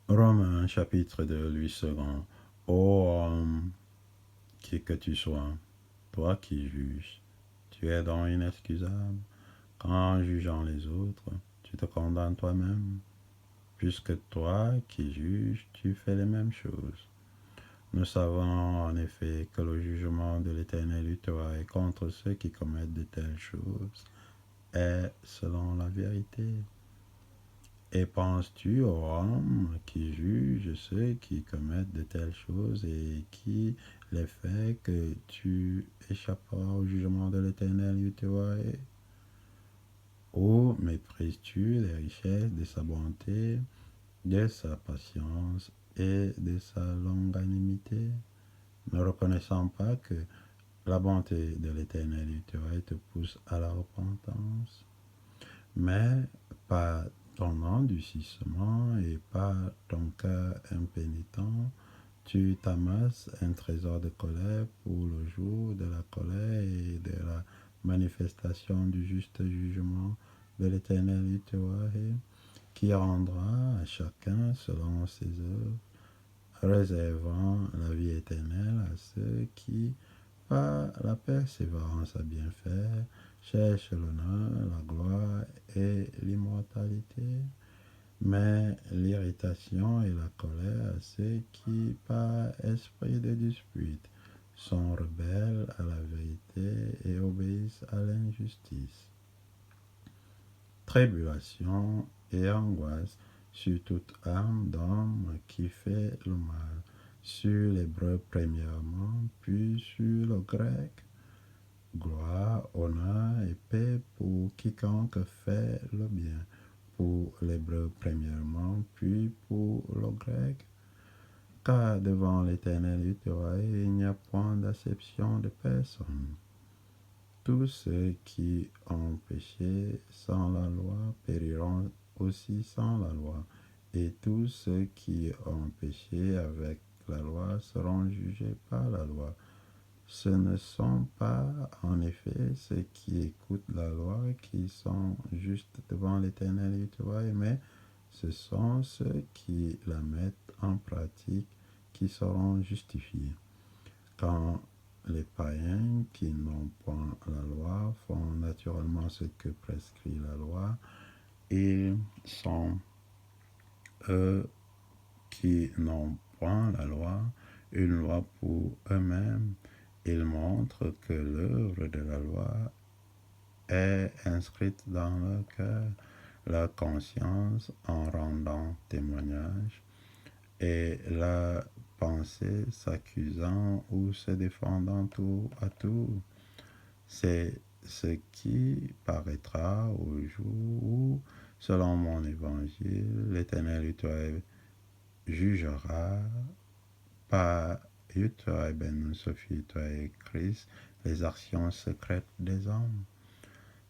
Romains chapitre 2, lui second. Ô homme, qui que tu sois, toi qui juges, tu es donc inexcusable. Quand en jugeant les autres, tu te condamnes toi-même, puisque toi qui juges, tu fais les mêmes choses. Nous savons en effet que le jugement de l'Éternel luttera contre ceux qui commettent de telles choses, est selon la vérité. Et penses-tu aux hommes qui jugent ceux qui commettent de telles choses et qui les fait que tu échapperas au jugement de l'Éternel Yahweh? Ou méprises-tu les richesses de sa bonté, de sa patience et de sa longanimité, ne reconnaissant pas que la bonté de l'Éternel Yahweh te pousse à la repentance? Mais par ton endurcissement et par ton cœur impénitent, tu t'amasses un trésor de colère pour le jour de la colère et de la manifestation du juste jugement de l'Éternel Yahweh, qui rendra à chacun selon ses œuvres, réservant la vie éternelle à ceux qui, par la persévérance à bien faire, cherchent l'honneur, la gloire et l'immortalité, mais l'irritation et la colère à ceux qui, par esprit de dispute, sont rebelles à la vérité et obéissent à l'injustice. Tribulation et angoisse sur toute âme d'homme qui fait le mal, sur l'hébreu premièrement, puis sur le grec. Gloire, honneur et paix pour quiconque fait le bien, pour l'hébreu premièrement, puis pour le grec. Car devant l'Éternel il n'y a point d'acception de personne. Tous ceux qui ont péché sans la loi périront aussi sans la loi, et tous ceux qui ont péché avec la loi seront jugés par la loi. Ce ne sont pas, en effet, ceux qui écoutent la loi qui sont justes devant l'Éternel, mais ce sont ceux qui la mettent en pratique qui seront justifiés. Quand les païens qui n'ont point la loi font naturellement ce que prescrit la loi, ils sont, eux qui n'ont point la loi, une loi pour eux-mêmes. Ils montrent que l'œuvre de la loi est inscrite dans leur cœur, leur conscience en rendant témoignage, et la pensée s'accusant ou se défendant tour à tour. C'est ce qui paraîtra au jour où, selon mon évangile, l'Éternel jugera par Yahweh ben Sophie, Yahweh Christ, les actions secrètes des hommes.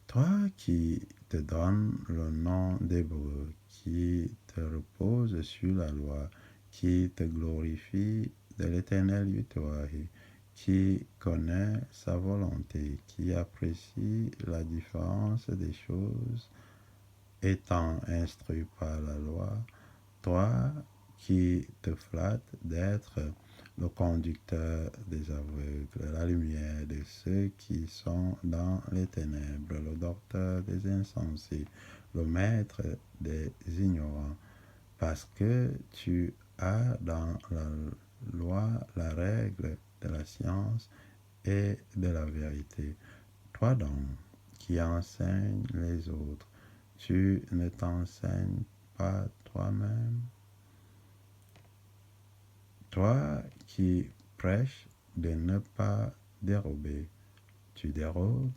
Toi qui te donnes le nom d'Hébreu, qui te repose sur la loi, qui te glorifie de l'Éternel Yahweh, qui connaît sa volonté, qui apprécie la différence des choses, étant instruit par la loi, toi qui te flattes d'être le conducteur des aveugles, la lumière de ceux qui sont dans les ténèbres, le docteur des insensés, le maître des ignorants, parce que tu as dans la loi la règle de la science et de la vérité. Toi donc, qui enseignes les autres, tu ne t'enseignes pas toi-même? Toi qui prêches de ne pas dérober, tu dérobes.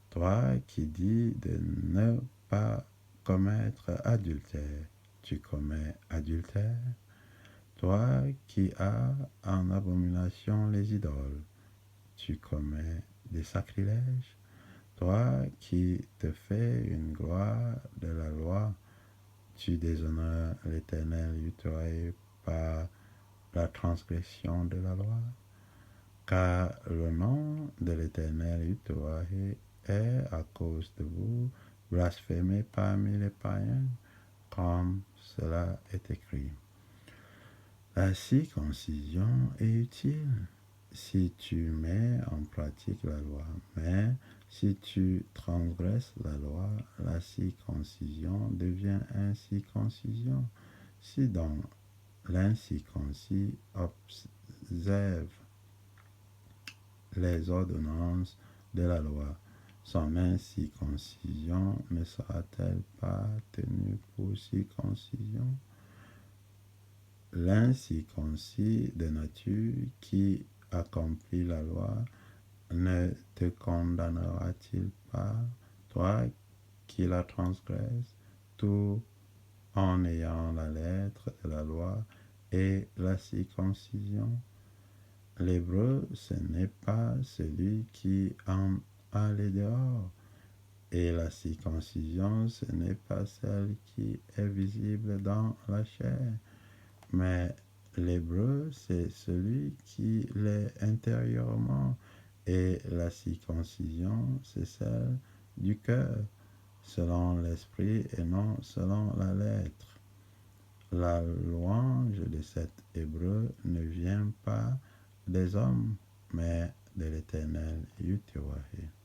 Toi qui dis de ne pas commettre adultère, tu commets adultère. Toi qui as en abomination les idoles, tu commets des sacrilèges. Toi qui te fais une gloire de la loi, tu déshonores l'Éternel Yahweh par la transgression de la loi. Car le nom de l'Éternel Yahweh est à cause de vous blasphémé parmi les païens, comme cela est écrit. La circoncision est utile si tu mets en pratique la loi, mais si tu transgresses la loi, la circoncision devient incirconcision. Si donc l'incirconcis observe les ordonnances de la loi, son incirconcision ne sera-t-elle pas tenue pour circoncision? L'incirconcis de nature qui accomplit la loi ne te condamnera-t-il pas, toi qui la transgresses, tout en ayant la lettre de la loi et la circoncision? L'hébreu, ce n'est pas celui qui en a les dehors, et la circoncision, ce n'est pas celle qui est visible dans la chair, mais l'hébreu, c'est celui qui l'est intérieurement, et la circoncision, c'est celle du cœur, selon l'esprit et non selon la lettre. La louange de cet hébreu ne vient pas des hommes, mais de l'Éternel Yahweh.